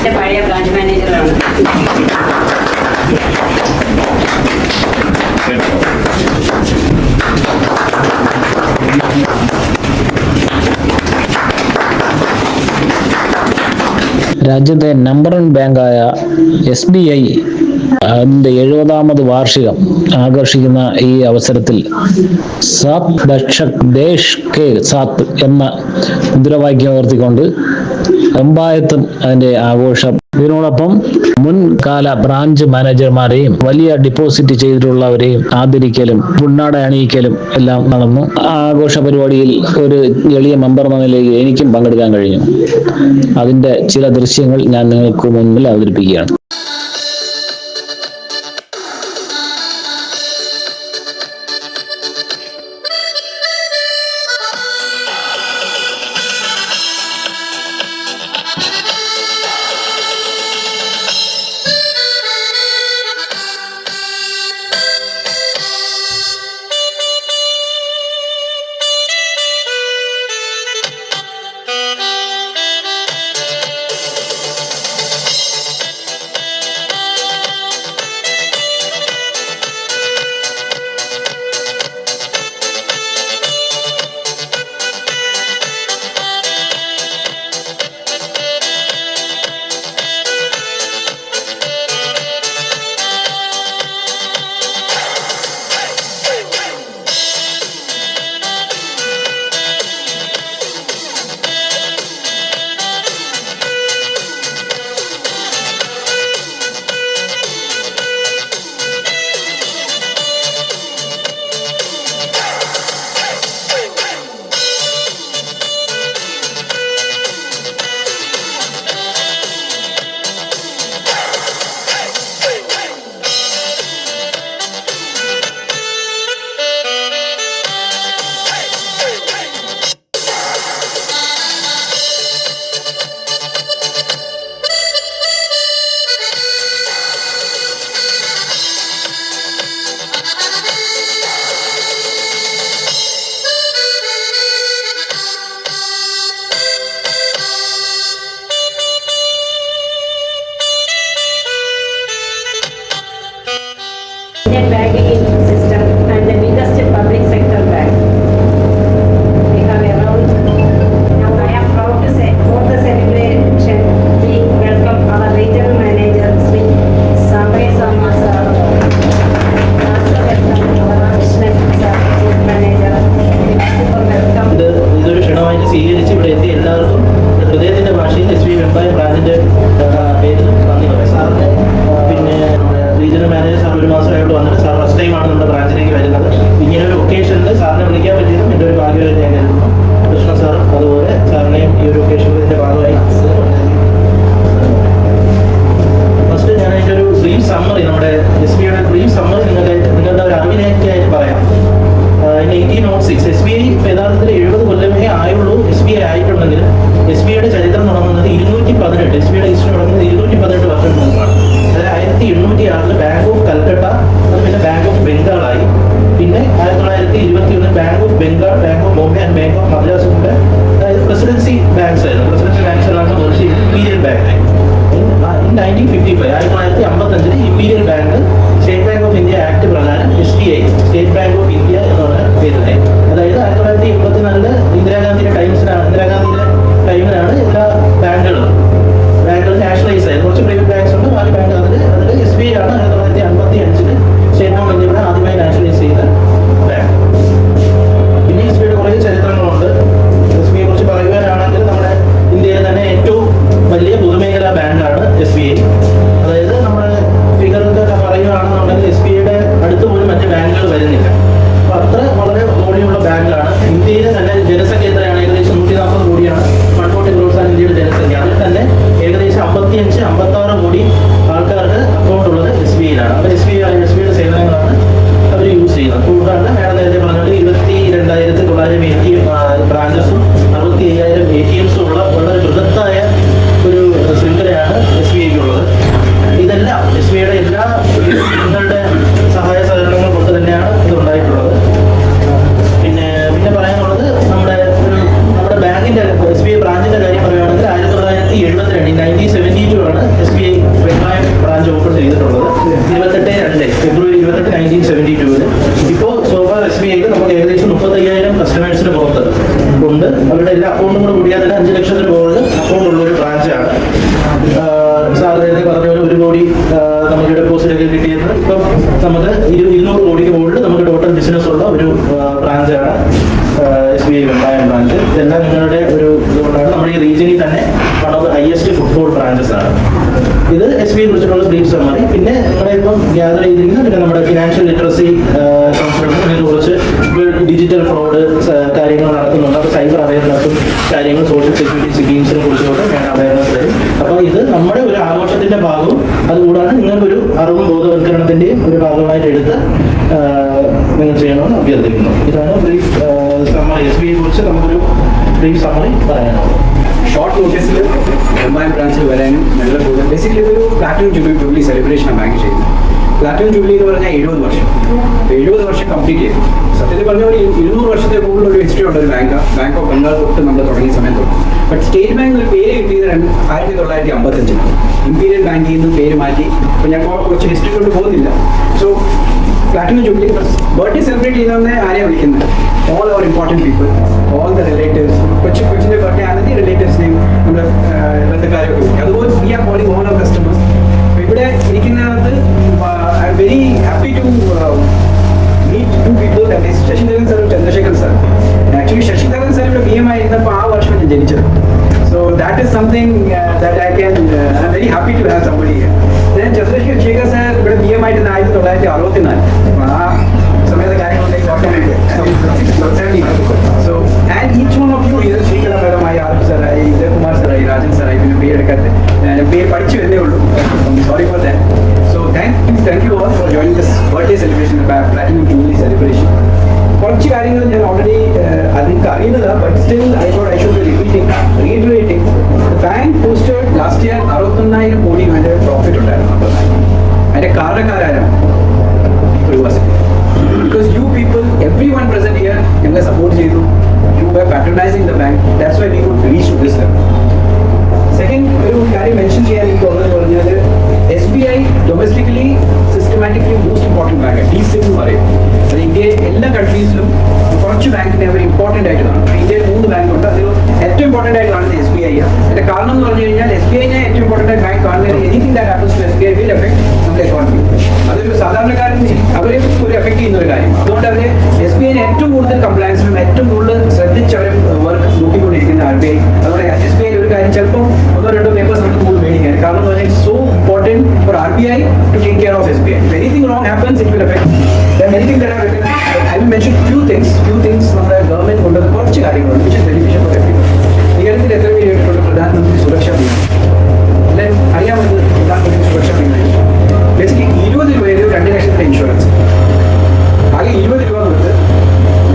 എൻ്റെ പഴയ ബ്രാഞ്ച് മാനേജറാണ്. രാജ്യത്തെ നമ്പർ 1 ബാങ്കായ SBI അതിൻ്റെ 70ാമത് വാർഷികം ആഘോഷിക്കുന്ന ഈ അവസരത്തിൽ സാത് ദശക് ദേശ് കെ സാത്ത് എന്ന മുദ്രാവാക്യം ഉയർത്തിക്കൊണ്ട് എമ്പായത്തും അതിൻ്റെ ആഘോഷം. ഇതിനോടൊപ്പം മുൻകാല ബ്രാഞ്ച് മാനേജർമാരെയും വലിയ ഡിപ്പോസിറ്റ് ചെയ്തിട്ടുള്ളവരെയും ആദരിക്കലും പൊന്നാട അണിയിക്കലും എല്ലാം നടന്നു. ആഘോഷ പരിപാടിയിൽ ഒരു എളിയ മെമ്പർ എന്ന നിലയിൽ എനിക്കും പങ്കെടുക്കാൻ കഴിഞ്ഞു. അതിൻ്റെ ചില ദൃശ്യങ്ങൾ ഞാൻ നിങ്ങൾക്ക് മുന്നിൽ അവതരിപ്പിക്കുകയാണ്. Indian banking system and the biggest public sector bank. We have around. Now I am proud to say for the celebration we welcome our regional manager Sri Samay Sama sir. Also welcome our national sir, chief manager. Welcome. ഇതൊരു ക്ഷണമായിട്ട് സ്വീകരിച്ച് ഇവിടെ എത്തി എല്ലാവർക്കും ഹൃദയത്തിന്റെ ഭാഷയിൽ SBI Vembayam ബ്രാഞ്ചിന്റെ പേരിൽ നന്ദി പറയാം. സാറിന് പിന്നെ റീജിയണൽ മാനേജർ സാർ ഒരു മാസമായിട്ട് വന്നിട്ട് സാർ ഫസ്റ്റ് ടൈമാണ് നമ്മുടെ ബ്രാഞ്ചിലേക്ക് വരുന്നത്. ഇങ്ങനെ ഒരു ഒക്കേഷനിൽ സാറിനെ വിളിക്കാൻ പറ്റിയതും എൻ്റെ ഒരു ഭാഗ്യമായിട്ട് ഞാൻ കരുതുന്നു. കൃഷ്ണ സാറും അതുപോലെ സാറിനെയും ഈ ഒരു ഒക്കേഷനിൽ ഇതിൻ്റെ ഭാഗമായി ഫസ്റ്റ് ഞാൻ അതിൻ്റെ ഒരു ബ്രീഫ് സമ്മറി നമ്മുടെ SBIയുടെ ബ്രീഫ് സമ്മറി നിങ്ങളുടെ ഒരു അറിവിനേക്കായിട്ട് പറയാം. 1806 SBI യഥാർത്ഥത്തിൽ 70 കൊല്ലമേ ആയുള്ളൂ SBI ആയിട്ടുണ്ടെങ്കിലും SBIയുടെ ചരിത്രം തുടങ്ങുന്നത് 218 SBIയുടെ ഹിസ്റ്ററി തുടങ്ങുന്നത് 218 വർഷം മുമ്പാണ്. അതായത് 1806 ബാങ്ക് ഓഫ് കൽക്കട്ട, അത് പിന്നെ ബാങ്ക് ഓഫ് ബംഗാളായി. പിന്നെ 1921 bank of Bengal, bank of Bombay and bank of Madras കൊണ്ട് അതായത് പ്രസിഡൻസി ബാങ്ക്സ് ആയിരുന്നു. പ്രസിഡൻസി ബാങ്ക്സ് എല്ലാം കുറച്ച് ഇമ്പീരിയൽ ബാങ്ക് ആയി. 1955 1955 imperial bank state bank of India act പ്രകാരം SBI state bank of India എന്നുള്ള പേരിലായി. അതായത് 1984 ഇന്ദിരാഗാന്ധിയുടെ ടൈമിലാണ് എല്ലാ ബാങ്കുകളും നാഷണലൈസ് ആയത്. കുറച്ച് പ്രൈവറ്റ് ബാങ്ക്സ് ഉണ്ട്, ബാക്കി ബാങ്ക് അതിൽ SBI ആണ് 1955 സ്റ്റേറ്റ് ബാങ്ക് ഓഫ് ഇന്ത്യയുടെ ആദ്യമായി നാഷണലൈസ് ചെയ്ത ബാങ്ക്. പിന്നെ SBIയുടെ കുറേ ചരിത്രങ്ങളുണ്ട്. SBIയെ കുറിച്ച് പറയുവാനാണെങ്കിൽ നമ്മുടെ ഇന്ത്യയിലെ തന്നെ ഏറ്റവും വലിയ പൊതുമേഖലാ ബാങ്കാണ് SBI. അതായത് നമ്മുടെ ഫിഗറൊക്കെ പറയുകയാണെന്നുണ്ടെങ്കിൽ SBIയുടെ അടുത്ത് പോലും മറ്റ് ബാങ്കുകൾ വരുന്നില്ല. അപ്പോൾ അത്ര വളരെ വോളിയുള്ള ബാങ്കാണ്. ഇന്ത്യയിലെ തന്നെ ജനസംഖ്യ എത്രയാണ്? ഏകദേശം 140 കോടിയാണ്. 140 crores ആണ് ഇന്ത്യയുടെ ജനസംഖ്യ. അതിൽ തന്നെ ഏകദേശം 55-56 കോടി ആൾക്കാർക്ക് അക്കൗണ്ട് ഉള്ളത് SBIയിലാണ്. അപ്പോൾ SBIയുടെ സേവനങ്ങളാണ് അവർ യൂസ് ചെയ്യുന്നത്. കൂടാണ്ട് മേഡം നേരത്തെ പറഞ്ഞാൽ 22,900 ബ്രാഞ്ചസും 65,000 ATMസും ഉള്ള വളരെ ബൃഹത്തായ ഒരു ശൃംഖലയാണ് SBIക്കുള്ളത്. ഇതെല്ലാം SBIയുടെ എല്ലാ നിങ്ങളുടെ സഹായ സഹകരണങ്ങൾ കൊണ്ട് തന്നെയാണ് ഇത് ഉണ്ടായിട്ടുള്ളത്. പിന്നെ പറയാനുള്ളത് നമ്മുടെ ബാങ്കിന്റെ SBI ബ്രാഞ്ചിന്റെ കാര്യം പറയുകയാണെങ്കിൽ 1986 അക്കൗണ്ടും കൂടെ കൂടിയാൽ തന്നെ 5 ലക്ഷത്തിന് മുകളിൽ അക്കൗണ്ട് ഉള്ള ഒരു ബ്രാഞ്ചാണ്. സാർ നേരത്തെ പറഞ്ഞ പോലെ 1 കോടി നമുക്ക് ഡെപ്പോസിറ്റ് ഒക്കെ കിട്ടിയത് ഇപ്പം നമുക്ക് 200 കോടിക്ക് മുകളിൽ നമുക്ക് ടോട്ടൽ ബിസിനസ് ഉള്ള ഒരു ബ്രാഞ്ചാണ് SBI വെമ്പായം ബ്രാഞ്ച്. ഇതെല്ലാം നിങ്ങളുടെ ഒരു ഇതുകൊണ്ടാണ് നമ്മുടെ ഈ റീജിയനിൽ തന്നെ one of the highest footfall branches ആണ്. ഇത് SBI കുറിച്ചിട്ടുള്ള ബ്രീഫ് സമ്മറി. പിന്നെ നിങ്ങളെ ഇപ്പം ഗ്യാദർ ചെയ്തിരിക്കുന്ന പിന്നെ നമ്മുടെ ഫിനാൻഷ്യൽ ലിറ്ററസി സംസ്കരണം കുറച്ച് ഡിജിറ്റൽ ഫ്രോഡ് കാര്യങ്ങൾ നടക്കുന്നുണ്ട്. അപ്പോൾ സൈബർ അവയർനെസ്സും കാര്യങ്ങൾ സോഷ്യൽ സെക്യൂരിറ്റി സ്കീംസിനെ കുറിച്ചൊക്കെ വേണ്ട അവയർനെസ് തരും. അപ്പോൾ ഇത് നമ്മുടെ ഒരു ആഘോഷത്തിന്റെ ഭാഗവും അതുകൂടാതെ നിങ്ങൾക്കൊരു അറിവും ബോധവൽക്കരണത്തിന്റെയും ഒരു ഭാഗമായിട്ട് എടുത്ത് നിങ്ങൾ ചെയ്യണമെന്ന് അഭ്യർത്ഥിക്കുന്നു. ഇതാണ് ബ്രീഫ് സമ്മറി. SBI കുറിച്ച് നമുക്കൊരു ബ്രീഫ് സമ്മറി പറയാനുള്ളത്. ഷോർട്ട് നോട്ടീസിൽ വെമ്പായം ബ്രാഞ്ചിൽ വരാനും നല്ല കൂടുതൽ ബേസിക്കലി ഇതൊരു പ്ലാറ്റിനം ജൂബിലി സെലിബ്രേഷനാണ് ബാങ്ക് ചെയ്യുന്നത്. പ്ലാറ്റിനം ജൂബിലി എന്ന് പറഞ്ഞാൽ 70 വർഷം. 70 വർഷം കംപ്ലീറ്റ് ചെയ്തു. സത്യത്തിൽ പറഞ്ഞ ഒരു 200 വർഷത്തെ കൂടുതൽ ഒരു ഹിസ്റ്ററി ഉള്ള ഒരു ബാങ്ക് ഓഫ് ബംഗാൾ തൊട്ട് നമ്മൾ തുടങ്ങിയ സമയത്ത്. ബട്ട് സ്റ്റേറ്റ് ബാങ്ക് ഒരു പേര് കിട്ടിയത് 1955. ഇമ്പീരിയൽ ബാങ്കിൽ നിന്ന് പേര് മാറ്റി. അപ്പോൾ ഞാൻ കുറച്ച് ഹിസ്റ്ററി കൊണ്ട് പോകുന്നില്ല. So platinum jubilee birthday celebrate ചെയ്യുന്നവരെ ആരെയാണ് വിളിക്കുന്നത്? All our important people, all the relatives. കൊച്ചിൻ്റെ ബർത്ത്ഡേ ആണെങ്കിൽ റിലേറ്റീവ്സിനെയും നമ്മുടെ ബന്ധുക്കാരെയൊക്കെ വിളിക്കും. അതുപോലെ we are calling all our customers. ഇവിടെ ഇരിക്കുന്നതിനകത്ത് I'm very happy to meet 2 people, that is Shashidharan sir and Chandrasekhar sir. Actually Shashidharan sir ഇവിടെ BM ആയിരുന്നപ്പോൾ ആ വർഷം ഞാൻ ജനിച്ചത്. So that is something that I can I'm very happy to have somebody here. Then Chandrasekhar sir ഇവിടെ BM ആയിരുന്ന 1964. ആ സമയത്തെ കാര്യങ്ങളിലേക്ക് ഓർക്കാൻ വേണ്ടി. So and each one of you here, Sreekala മേഡമായി, Arif സാറായി, ഉദയകുമാർ സാറായി, രാജൻ സാറായി, പിന്നെ പേരെടുക്കാത്ത പേര് പഠിച്ചു വരുന്നേ ഉള്ളൂ. Sorry for that. So thank you all for joining this birthday celebration, Platinum Jubilee celebration. കുറച്ച് കാര്യങ്ങൾ ഞാൻ ഓൾറെഡി അതിന് അറിയുന്നതാണ്, but still I thought I should be reiterating. The bank posted last year 69,000 കോടി അതിൻ്റെ പ്രോഫിറ്റ് ഉണ്ടായിരുന്നു. അതിൻ്റെ കാരണക്കാരാണ് university. Because you people, everyone present here, ഞങ്ങളെ സപ്പോർട്ട് ചെയ്തു. You were patronizing the bank. That's why we could reach to this level. Second ഒരു കാര്യം mention ചെയ്യാൻ എനിക്ക് ഉള്ളത് പറഞ്ഞാൽ SBI domestically systematically most important bank DSIB എന്ന് പറയും. അത് ഇന്ത്യയിൽ എല്ലാ കൺട്രീസിലും കുറച്ച് ബാങ്കിനെ അവർ ഇമ്പോർട്ടൻ്റ് ആയിട്ട് കാണും. ഇന്ത്യയിൽ 3 ബാങ്കുണ്ട്. അതിൽ ഏറ്റവും ഇമ്പോർട്ടൻ്റ് ആയിട്ട് കാണുന്നത് SBI ആണ്. അതിൻ്റെ കാരണം എന്ന് പറഞ്ഞു കഴിഞ്ഞാൽ SBIനെ ഏറ്റവും ഇമ്പോർട്ടൻ്റ് ആയിട്ട് ബാങ്ക് കാണുന്നത് anything that happens to SBI will effect നമ്മുടെ എക്കോണമി. അതൊരു സാധാരണക്കാരൻ അവരെ ഒരു എഫക്ട് ചെയ്യുന്ന ഒരു കാര്യം. അതുകൊണ്ട് അവർ SBIനെ ഏറ്റവും കൂടുതൽ കംപ്ലയൻസിലും ഏറ്റവും കൂടുതൽ ശ്രദ്ധിച്ച് അവർ വർക്ക് നോക്കിക്കൊണ്ടിരിക്കുന്ന RBI. അതുകൊണ്ട് SBI ഒരു കാര്യം ചിലപ്പോൾ 1-2 പേപ്പേഴ്സ് നമുക്ക് കൂടുതൽ മേടിക്കാൻ. കാരണം എന്ന് പറഞ്ഞാൽ so important for RBI to take care of SBI. If anything wrong happens, it will affect. There are many things that are written. I will mention few things നമ്മുടെ ഗവൺമെന്റ് കൊണ്ടുവന്ന കുറച്ച് കാര്യങ്ങളുണ്ട് which is beneficial for everyone. ഈ കാര്യത്തിൽ എത്ര പേര് കേട്ടിട്ടുണ്ട് പ്രധാനമന്ത്രി സുരക്ഷാ ബീമ? എല്ലാവരും അറിയാമത് പ്രധാനമന്ത്രി സുരക്ഷാ ബീമ. ബേസിക്കലി 20 രൂപയിൽ 2 ലക്ഷത്തിന്റെ ഇൻഷുറൻസ്. ആകെ 20 രൂപ കൊടുത്ത്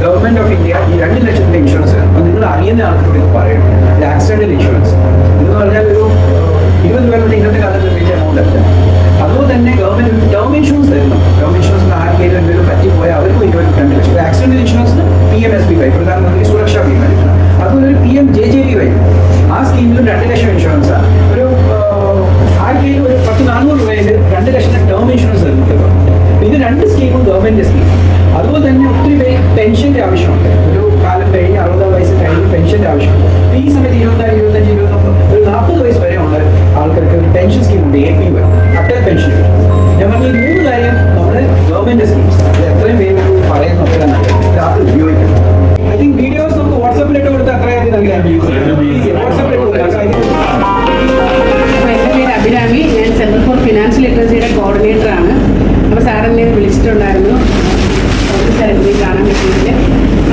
ഗവൺമെന്റ് ഓഫ് ഇന്ത്യ ഈ 2 ലക്ഷത്തിന്റെ ഇൻഷുറൻസ്. അപ്പോൾ നിങ്ങൾ അറിയുന്ന ആൾക്കൂടി പറയണം. ഇത് ആക്സിഡന്റൽ ഇൻഷുറൻസ് എന്ന് പറഞ്ഞാൽ ഒരു 20 രൂപ ഇന്നത്തെ കാലത്ത് വലിയ എമൗണ്ട് അല്ല. അതുപോലെ തന്നെ ഗവൺമെന്റ് ഒരു ടേം ഇൻഷുറൻസ് തരുന്നു. ടേം ഇൻഷുറൻസിന് ആർക്കെങ്കിലും എന്തെങ്കിലും പറ്റിപ്പോയാൽ അവർക്കും 22 ലക്ഷം. ആക്സിഡന്റൽ ഇൻഷുറൻസിന് PMSBY, പ്രധാനമന്ത്രി സുരക്ഷാ ബീമ. അതുപോലെ ഒരു PMJJBY, ആ സ്കീമിലും 2 ലക്ഷം ഇൻഷുറൻസാണ്. ഒരു ആർക്കെങ്കിലും ഒരു 10-400 രൂപയിൽ 2 ലക്ഷത്തിന് ടേം ഇൻഷുറൻസ് തരുന്നു. ഇത് 2 സ്കീമും ഗവൺമെന്റ് സ്കീം. അതുപോലെ തന്നെ ഒത്തിരി പേര് പെൻഷന്റെ ആവശ്യമുണ്ട്. ഒരു കാലം കഴിഞ്ഞ് 60 വയസ്സ് കഴിഞ്ഞ് പെൻഷന്റെ ആവശ്യമുണ്ട്. ഈ സമയത്ത് 24, 25, 29, ഒരു 40 വയസ്സ് വരെ ഉള്ള ആൾക്കാർക്ക് ഒരു പെൻഷൻ സ്കീം ഉണ്ട്. APY, Atal pension. ഞാൻ പറഞ്ഞ ഈ 3 കാര്യം നമ്മുടെ ഗവൺമെന്റ് സ്കീംസ്. അത് എത്രയും പേര് പറയുന്നു അത് ഉപയോഗിക്കണം. ഐ തിങ്ക് വീഡിയോസ് നമുക്ക് വാട്സാപ്പിലിട്ട് കൊടുത്താൽ അത്രയധികം നല്ല വാട്സാപ്പിലിട്ട് കൊടുക്കാം. എൻ്റെ പേര് അഭിരാമി. ഞാൻ സെൻറ്റർ ഫോർ ഫിനാൻഷ്യൽ ലിറ്ററസിയുടെ കോർഡിനേറ്ററാണ്. അപ്പോൾ സാറെന്നെ വിളിച്ചിട്ടുണ്ടായിരുന്നു സെലിബ്രേറ്റ് കാണാൻ പറ്റിയില്ല.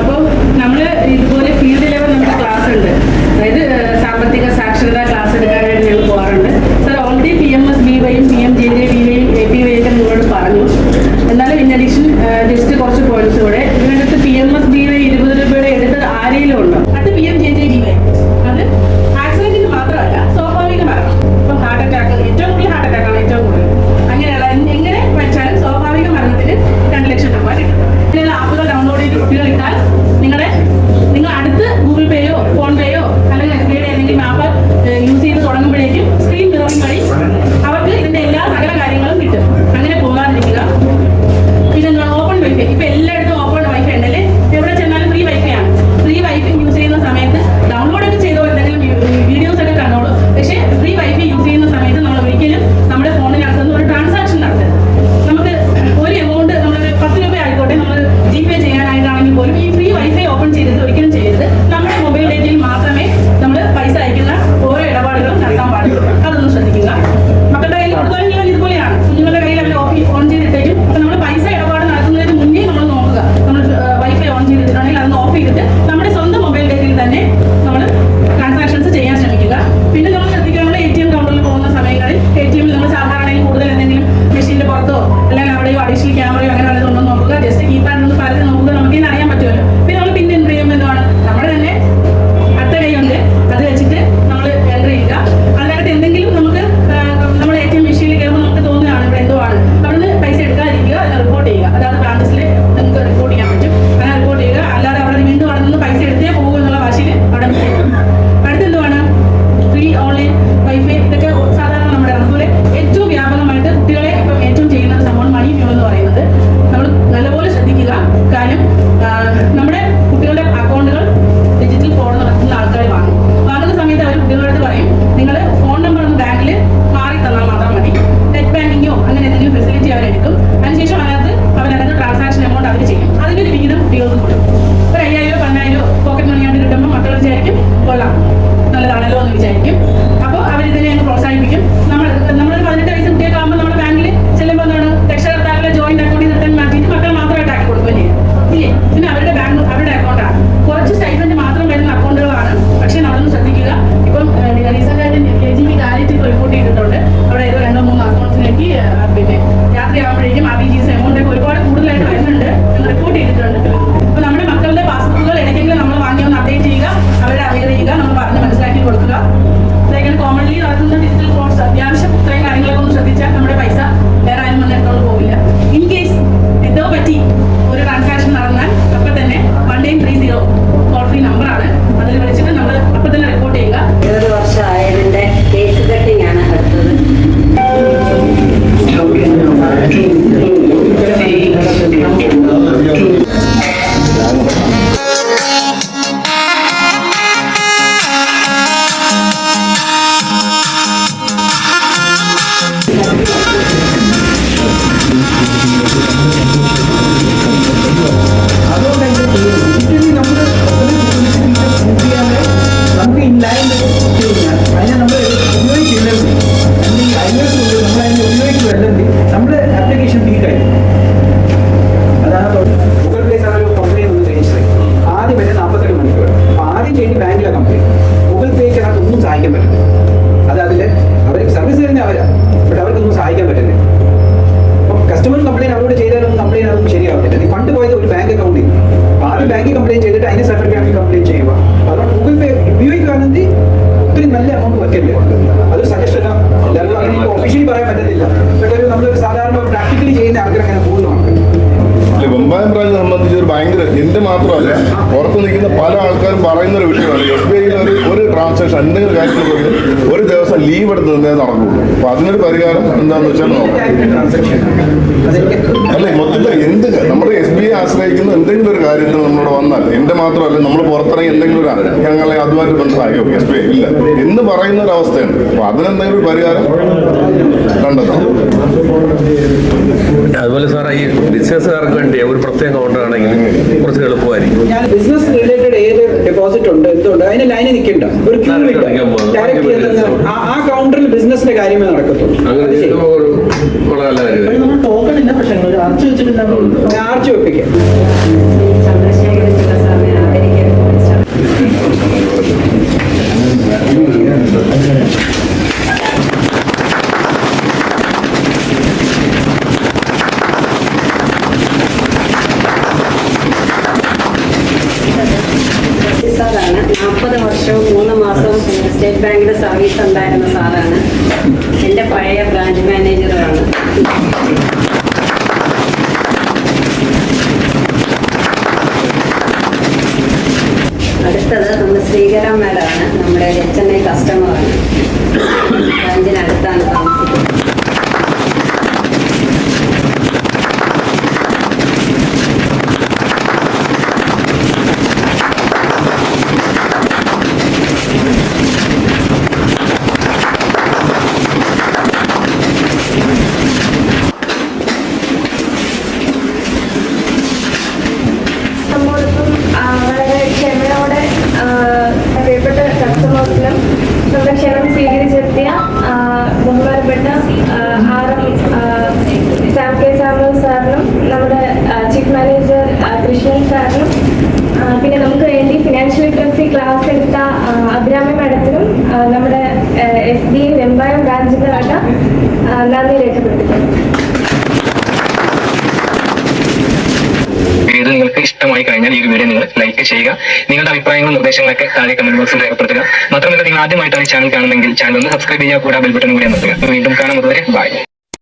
അപ്പോൾ നമ്മൾ ഇതുപോലെ ഫീൽഡ് ലെവൽ നമുക്ക് ക്ലാസ് ഉണ്ട്. അതായത് സാമ്പത്തിക സാക്ഷരതാ ക്ലാസ് എടുക്കാനായിട്ട് ഞങ്ങൾ പോകാറുണ്ട്. സാർ ഓൾറെഡി PMSBYയും PMJJBYയും APY ഒക്കെ നിങ്ങളോട് പറഞ്ഞു. എന്നാലും ഇൻ അഡീഷൻ ജസ്റ്റ് കുറച്ച് പോയിന്റ്സ് കൂടെ. ഇതിനകത്ത് PMSBY 20 രൂപയുടെ എടുത്തത് ആരെങ്കിലും ഉണ്ടോ? അത് PMJJBY എൻ്റെ മാത്രമല്ല പുറത്ത് നിൽക്കുന്ന പല ആൾക്കാരും പറയുന്ന ഒരു വിഷയമാണ് SBIയിൽ ഒരു ട്രാൻസാക്ഷൻ എന്തെങ്കിലും കാര്യത്തിന് പോയി ഒരു ദിവസം ലീവ് എടുത്ത് നിന്നേ നടക്കുള്ളൂ. അപ്പോൾ അതിനൊരു പരിഹാരം എന്താണെന്ന് വെച്ചാൽ നോക്കാം. അല്ലേ മൊത്തത്തിൽ നമ്മുടെ SBI ആശ്രയിക്കുന്ന എന്തെങ്കിലും ഒരു കാര്യത്തിന് നമ്മളോട് വന്നാൽ എൻ്റെ മാത്രമല്ല നമ്മൾ പുറത്തിറങ്ങി എന്തെങ്കിലും ഒരു ഞങ്ങളെ അതുമായിട്ട് ബന്ധമായോ SBI ഇല്ല എന്ന് പറയുന്ന ഒരു അവസ്ഥയാണ്. അപ്പോൾ അതിനെന്തെങ്കിലും ഒരു പരിഹാരം കണ്ടെത്താം. അതുപോലെ സാർ ഈ ബിസിനസ്സുകാർക്ക് വേണ്ടി ഒരു പ്രത്യേക കൗണ്ടർ ആണെങ്കിൽ കുറച്ച് എളുപ്പമായിരിക്കും. ഞാൻ ബിസിനസ് റിലേറ്റഡ് ഏത് ഡെപ്പോസിറ്റ് ഉണ്ട് എന്തുണ്ട് അതിന് ലൈനിൽ നിൽക്കണ്ട, ഒരു ക്യൂ ഇല്ല, ഡയറക്റ്റ് ആ കൗണ്ടറിൽ ബിസിനസിന്റെ കാര്യമേ നടക്കത്തുള്ളൂ. നമ്മൾ ടോക്കൺ ഇല്ല, പക്ഷേ ഒരു ആർച്ച് വെച്ചിട്ടില്ല. ആർച്ച് വെപ്പിക്കാം. ചന്ദ്രശേഖരൻ സാറിനെ ആദരിക്കാൻ സാറാണ്. 40 വർഷവും 3 മാസവും സ്റ്റേറ്റ് ബാങ്കിന്റെ സർവീസ് ഉണ്ടായിരുന്ന സാറാണ്. എൻ്റെ പഴയ ബ്രാഞ്ച് മാനേജറാണ്. അടുത്തത് നമ്മുടെ ശ്രീകര മേഡമാണ്. നമ്മുടെ HNI കസ്റ്റമറാണ്. ബ്രാഞ്ചിനടുത്താണ് താമസിക്കുന്നത്. നമ്മളിപ്പം വളരെ ക്ഷമയോടെ പ്രിയപ്പെട്ട കസ്റ്റമേഴ്സിനും നമ്മുടെ ക്ഷണം സ്വീകരിച്ചെത്തിയ ബഹുമാനപ്പെട്ട സാം കെ സാമുവൽ സാറിനും നമ്മുടെ ചീഫ് മാനേജർ കൃഷ്ണൻ സാറിനും പിന്നെ നമുക്ക് വേണ്ടി ഫിനാൻഷ്യൽ ലിറ്ററസി ക്ലാസ് എടുത്ത അഭിരാമി മാഡത്തിനും നമ്മുടെ SBI വെമ്പായം ബ്രാഞ്ചിന്റെ വക നന്ദി രേഖപ്പെടുത്തുന്നു. വീഡിയോ നിങ്ങൾക്ക് ഇഷ്ടമായി കഴിഞ്ഞാൽ ഈ വീഡിയോ നിങ്ങൾ ലൈക്ക് ചെയ്യുക. നിങ്ങളുടെ അഭിപ്രായങ്ങളും നിർദ്ദേശങ്ങളൊക്കെ താഴെ കമന്റ് ബോക്സിൽ രേഖപ്പെടുത്തുക. മാത്രമല്ല നിങ്ങൾ ആദ്യമായിട്ടാണ് ചാനൽ കാണുന്നെങ്കിൽ ചാനൽ ഒന്ന് സബ്സ്ക്രൈബ് ചെയ്യുക, കൂടെ ബെൽ ബട്ടൺ കൂടി അമർത്തുക. വീണ്ടും കാണാം. അതുവരെ ബൈ.